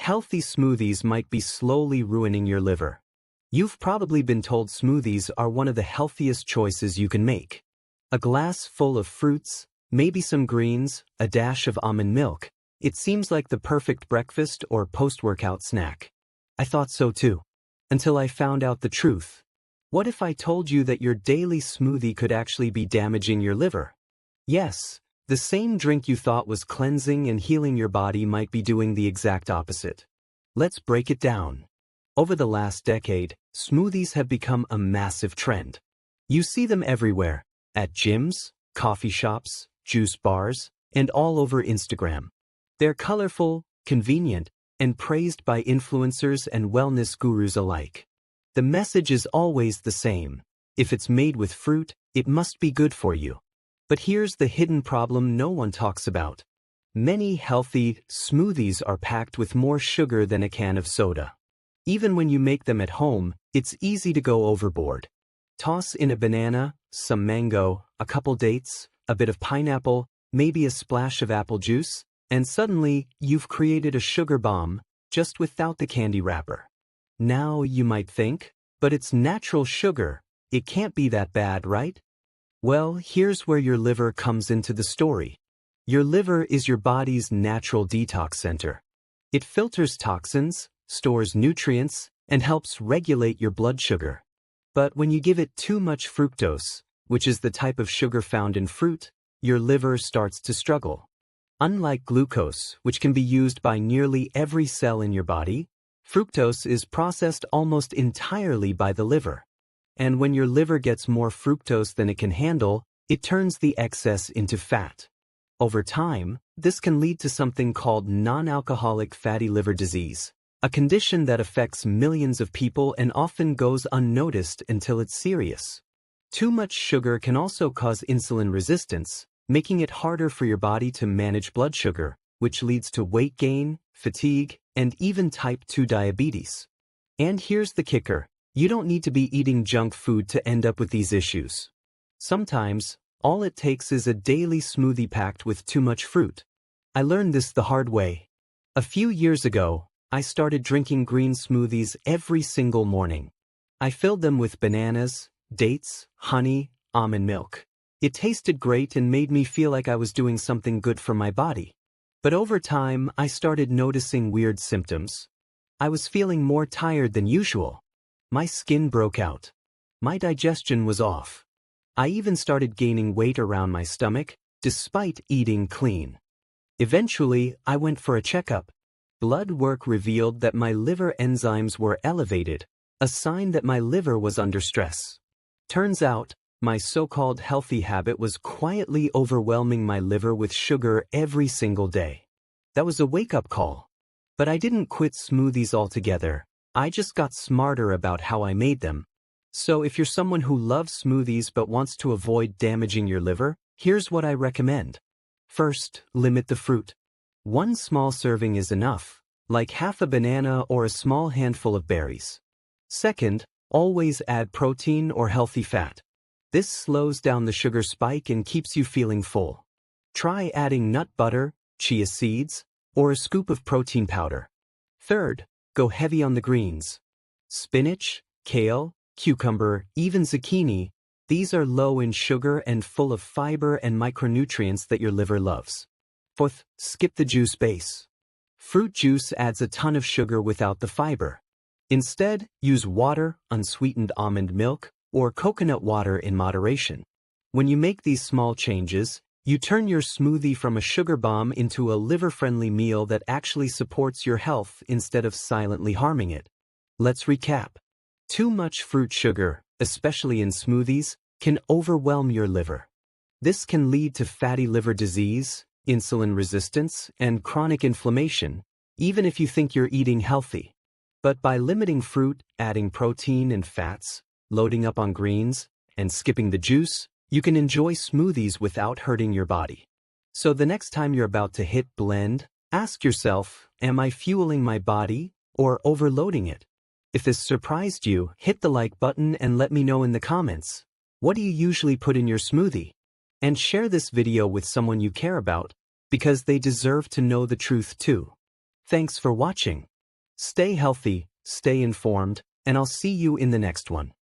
Unhealthy smoothies might be slowly ruining your liver. You've probably been told smoothies are one of the healthiest choices you can make. A glass full of fruits, maybe some greens, a dash of almond milk. It seems like the perfect breakfast or post-workout snack. I thought so too. Until I found out the truth. What if I told you that your daily smoothie could actually be damaging your liver? Yes, the same drink you thought was cleansing and healing your body might be doing the exact opposite. Let's break it down. Over the last decade, smoothies have become a massive trend. You see them everywhere, at gyms, coffee shops, juice bars, and all over Instagram. They're colorful, convenient, and praised by influencers and wellness gurus alike. The message is always the same. If it's made with fruit, it must be good for you. But here's the hidden problem no one talks about. Many healthy smoothies are packed with more sugar than a can of soda. Even when you make them at home, it's easy to go overboard. Toss in a banana, some mango, a couple dates, a bit of pineapple, maybe a splash of apple juice, and suddenly you've created a sugar bomb, just without the candy wrapper. Now you might think, but it's natural sugar, it can't be that bad, right? Well, here's where your liver comes into the story. Your liver is your body's natural detox center. It filters toxins, stores nutrients, and helps regulate your blood sugar. But when you give it too much fructose, which is the type of sugar found in fruit, your liver starts to struggle. Unlike glucose, which can be used by nearly every cell in your body, fructose is processed almost entirely by the liver. And when your liver gets more fructose than it can handle, it turns the excess into fat. Over time, this can lead to something called non-alcoholic fatty liver disease, a condition that affects millions of people and often goes unnoticed until it's serious. Too much sugar can also cause insulin resistance, making it harder for your body to manage blood sugar, which leads to weight gain, fatigue, and even type 2 diabetes. And here's the kicker. You don't need to be eating junk food to end up with these issues. Sometimes, all it takes is a daily smoothie packed with too much fruit. I learned this the hard way. A few years ago, I started drinking green smoothies every single morning. I filled them with bananas, dates, honey, almond milk. It tasted great and made me feel like I was doing something good for my body. But over time, I started noticing weird symptoms. I was feeling more tired than usual. My skin broke out. My digestion was off. I even started gaining weight around my stomach, despite eating clean. Eventually, I went for a checkup. Blood work revealed that my liver enzymes were elevated, a sign that my liver was under stress. Turns out, my so-called healthy habit was quietly overwhelming my liver with sugar every single day. That was a wake-up call. But I didn't quit smoothies altogether. I just got smarter about how I made them. So if you're someone who loves smoothies but wants to avoid damaging your liver, here's what I recommend. First, limit the fruit. One small serving is enough, like half a banana or a small handful of berries. Second, always add protein or healthy fat. This slows down the sugar spike and keeps you feeling full. Try adding nut butter, chia seeds, or a scoop of protein powder. Third, go heavy on the greens. Spinach, kale, cucumber, even zucchini, these are low in sugar and full of fiber and micronutrients that your liver loves. Fourth, skip the juice base. Fruit juice adds a ton of sugar without the fiber. Instead, use water, unsweetened almond milk, or coconut water in moderation. When you make these small changes, you turn your smoothie from a sugar bomb into a liver-friendly meal that actually supports your health instead of silently harming it. Let's recap. Too much fruit sugar, especially in smoothies, can overwhelm your liver. This can lead to fatty liver disease, insulin resistance, and chronic inflammation, even if you think you're eating healthy. But by limiting fruit, adding protein and fats, loading up on greens, and skipping the juice, you can enjoy smoothies without hurting your body. So the next time you're about to hit blend, ask yourself, am I fueling my body or overloading it? If this surprised you, hit the like button and let me know in the comments. What do you usually put in your smoothie? And share this video with someone you care about, because they deserve to know the truth too. Thanks for watching. Stay healthy, stay informed, and I'll see you in the next one.